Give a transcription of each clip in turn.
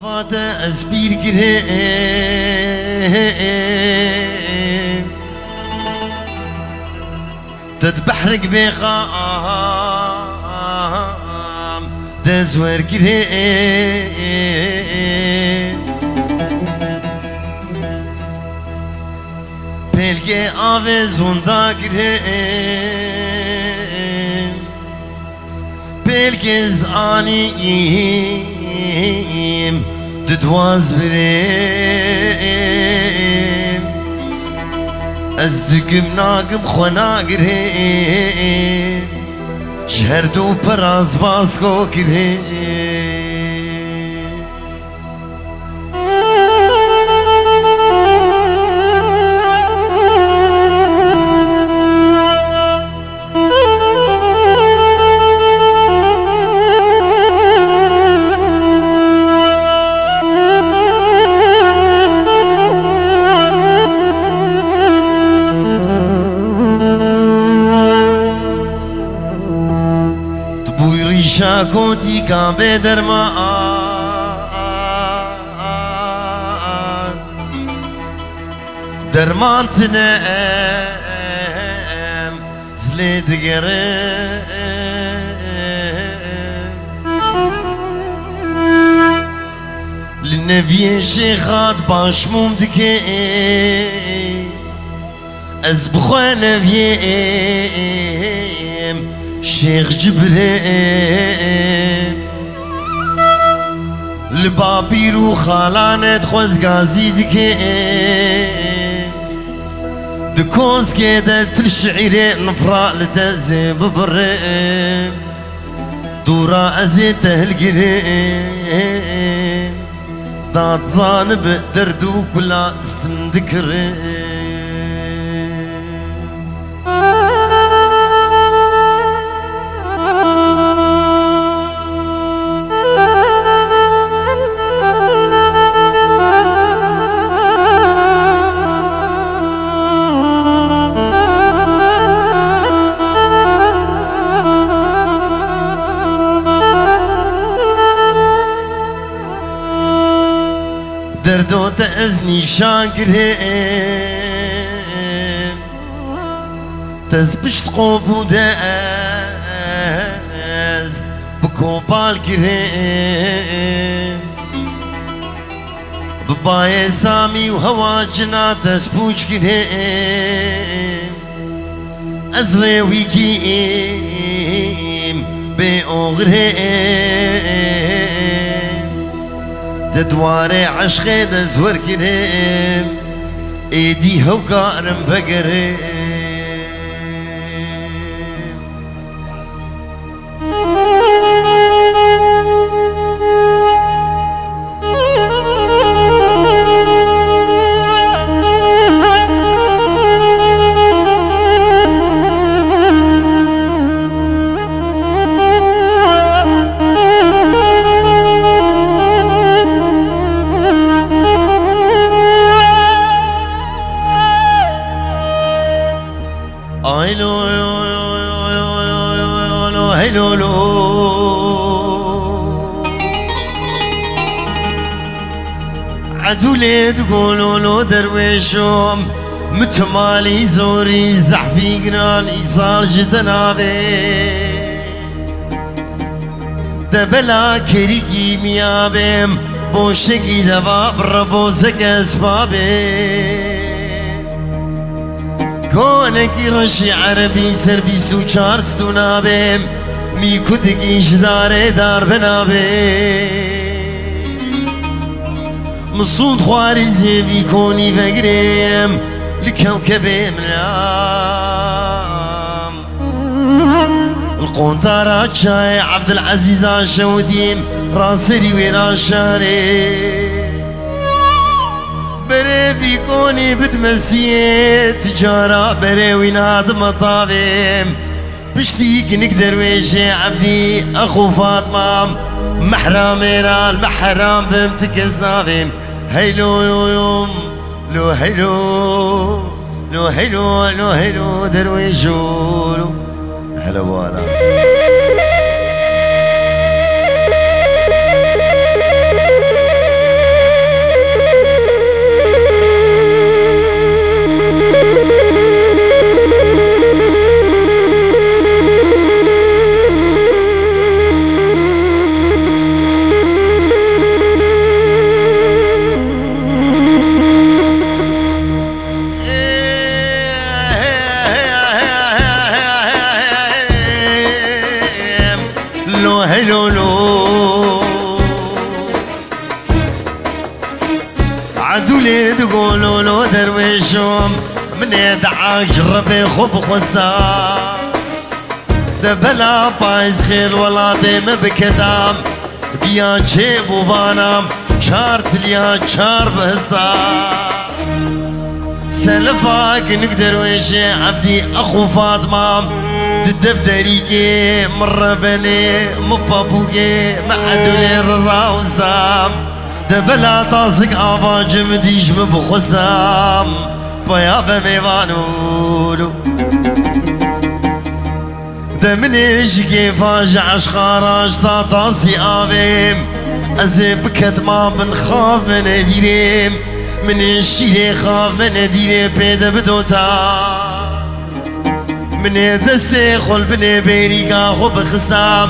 فاتا أزبير قريم تتبحرق بقام دزور قريم بلقي آوزون دا قريم بلقي زانيم ددواز بريم ازدقم ناقم خوانا قريم شهردو پراز بازگو قريم شاكوتي كان درمان تنام زليد قريب للنبي شيخات باش ممدكي ازبخوا نبيم شيخ جبريل لبابير وخالانت خوز غازي دكي دكوز كده تلشعيري نفرا لتزيب بريم دورا ازيته القريم ذات ظانب دردو كلا استندكريم دردو تأزني شاقرهم تزبشت قوبو داز بكوبال كرهم بباي سامي وهوا جنا تسبوش كرهم أزري ويكيم بأغرهم تدواري عشقي دزور كريم ايدي هو قارم بقريم عدولي تقولوا له درويشهم متمالي زوري زحفي قران إيصال جتنابي دبلا كريكي ميابيم بوشكي دباب ربوزك اسبابي كونكي رشي عربي سربيستو چارستو نابيم ميكوتكي جداري دار بنابي مصود خواري زيفي كوني بقريم لكوكب ملام القنطرة شاي عبد العزيز عشوديم راسري وين شاري بري في كوني بتمسيه تجارة بري وين هاد مطابيم بشتيك نقدر ويشي عبدي اخو فاطمة محرامينا المحرام بمتكس نافيم هيلو يوم لو هيلو لو هيلو لو هيلو درويشو هلا ولا عدولي تقولوا له درويشهم من يدعاك جربي خب خستا دبلا بايز خير ولادي مبكتام بيا جيب وبانام چار تليا چار بهستا سلفاك نقدر ويشي عبدي اخو فاطمه تدفتريكي مرة بني مبابوكي معدولي الراوستام دبلا طاسك آبا جمديش مبخستام بيابا ميوانولو دمنيش كيفاش عشقاراش طاسي آبيم أزي بكت ما بنخاف من ديريم من الشيلي خاف من ديري بيدا بدوتا من دستي خل بني بيريكا خو بخستام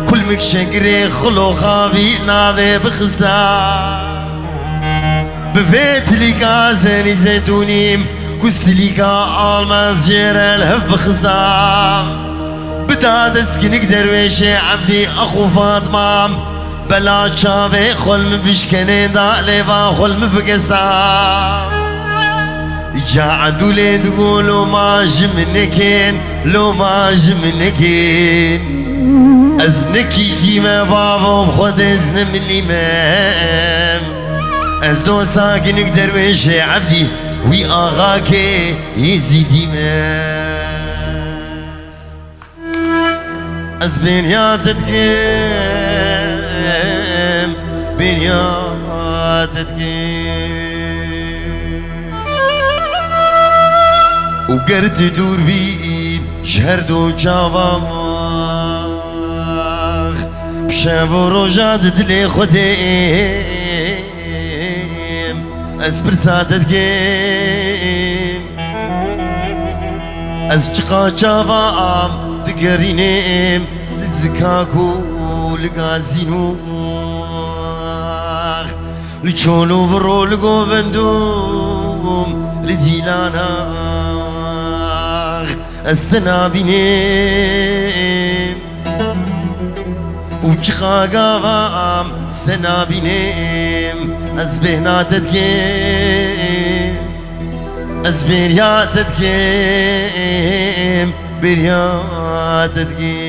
كل مكشقري خلو خابي نابي بخستام بفيت ليكا زاني زيتونيم كست ليكا الماس جير الهف بخستام بدا دسكي نقدر ويشي عبدي اخو فاطمه بلا شافي خل مبشكني دا ليفا خل مبقستام جا عدولي تقولوا ما جمنكين لو ما جمنكين ازنكي كيما بابا بخد ازن من الامام از دوستاك نقدر ويشي عبدي وي اغاكي يزيد امام از بنياتتكم بنياتتكم وقرت دور بي شهردو جاواماخ بشافو روجات دلي خديم اسبر سادت جيم از چقا جاوام دقرينيم لزكاكو لقازينو لچولو برو لقو بندوم لديلانا استنابينيم وچقا قاوام استنابينيم ازبهناتتكيم ازبرياتتكيم برياتتكيم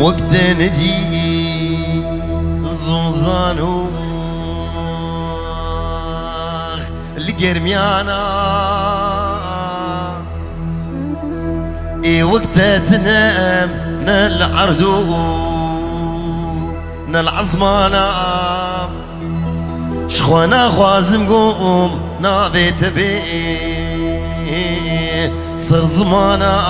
وقت ندي الزنزانو القرميانا اي وقت تنام نالعردو نالعزمانا شخوانا خوازم قوم نابيت بي صر زمانا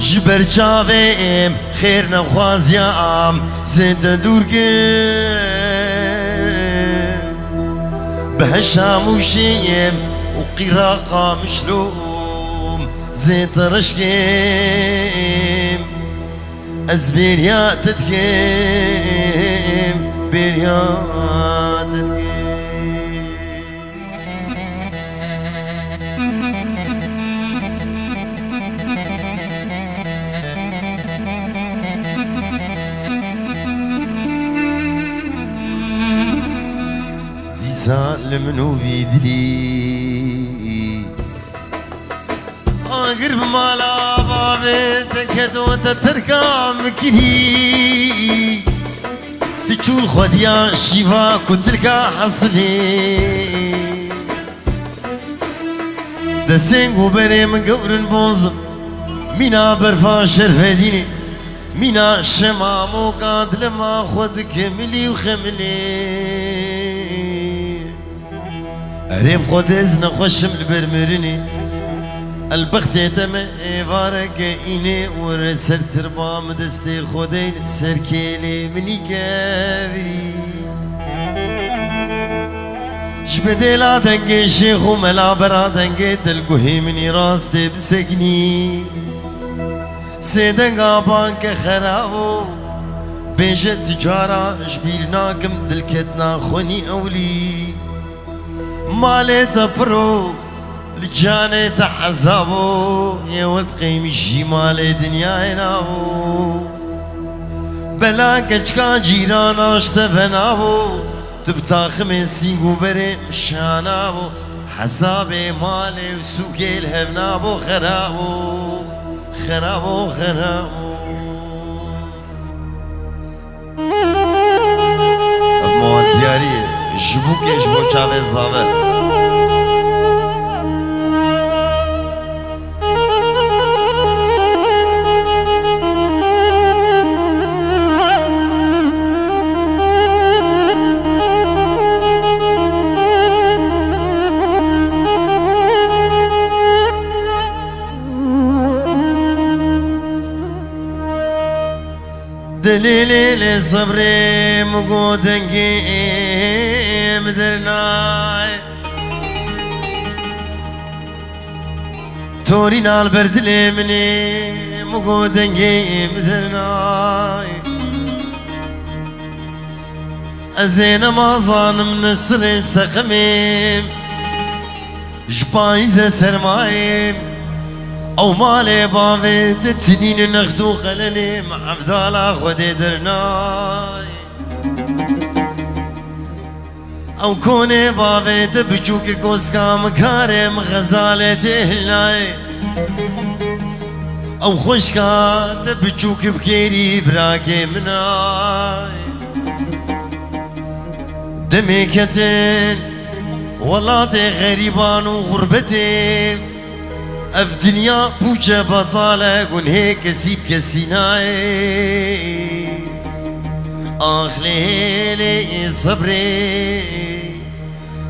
جبر جاویم خیر نخوازیم زنده دور گیم بهشاموشیم و قراقا مشلوم زيت رشكيم از برياتت كيم برياتت كيم ظالم في دلي قرب مالا بابي تكدو تتركا مكلي تشول خديا شيفا كتركا حصلي دسنگو بري من قورن بوزم مينا برفا شرفديني مينا شمامو قاد لما خد كملي وخملي ريب خود ازنا خوشم البرمرني البخت تم فارق اینه ور سر تربام دستی خودین سر کلی منی کاری جبدي لا دنگي شيخ وملا برا دنگي دلقوهي مني راستي بسقني سيدنگا بانك خرابو بيجت تجارة جبير ناقم دلكتنا خوني أولي مالي تبرو لجاني تعذابو يا ولد قيمي شي مالي دنيا ينابو بلا كجكا جيران اشتفنابو تبتاخ من سينغو بري مشانابو حسابي مالي وسوقي الهبنابو خرابو خرابو خرابو افموان دياري جبوكي جبو شافي الزابر دليلي لصبري مقودنكي مدرناي تورينا البرد لمني مقودنكي مدرناي أزين ما ظالم نصر سقميم جبايزة سرمايم او مالي بابي تتنين نخدو خلني مع بذالا خودي درناي او كوني بابي تبجوك كوسكا مكارم غزالي تهلاي او خوشكا تبجوك بكيري براكي مناي دمي كتن ولاتي غريبان وغربتي اف دنيا بوجه بطالة قن هيك سيب كسيناي اخ ليلي صبري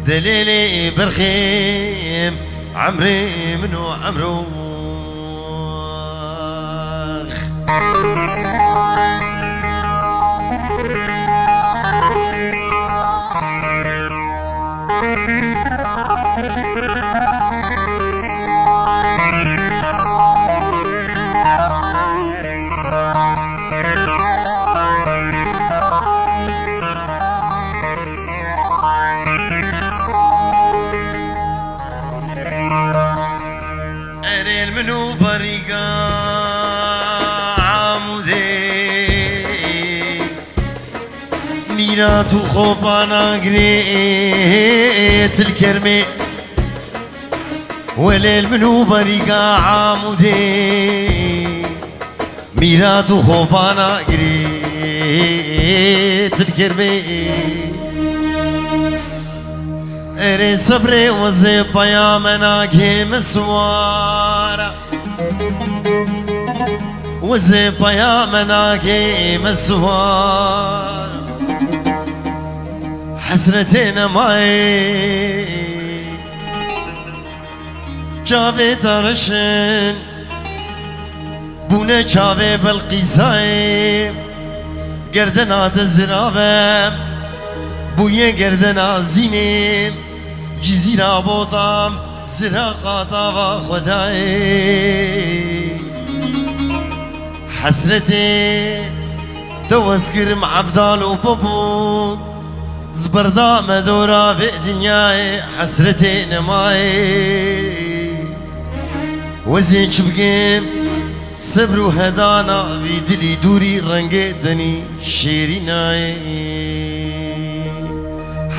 دليلي برخيم عمري منو عمرو منو بريقا عمودي ميرات وخوبانا قريت الكرمي وليل منو بريقا عمودي ميرات وخوبانا قريت الكرمي اري صبري وزيبا يا مناقي مسوارة وزيبا يا مناقي مسوارة حسرتين ماي جافي ترشن بونا جافي بالقيساي قردنات الزرافة بويا قردنا زينين جزيرة بوطام زراقة طابا خداي حسرتي توسكر مع عبدال وبابوك زبردا مدورة بدنياي حسرتي نماي وزين شبقيم صبر وهدانا في دلي دوري رنقي دني شيريناي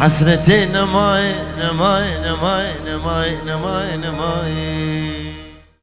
حسرتي نماي نماي نماي نماي نماي نماي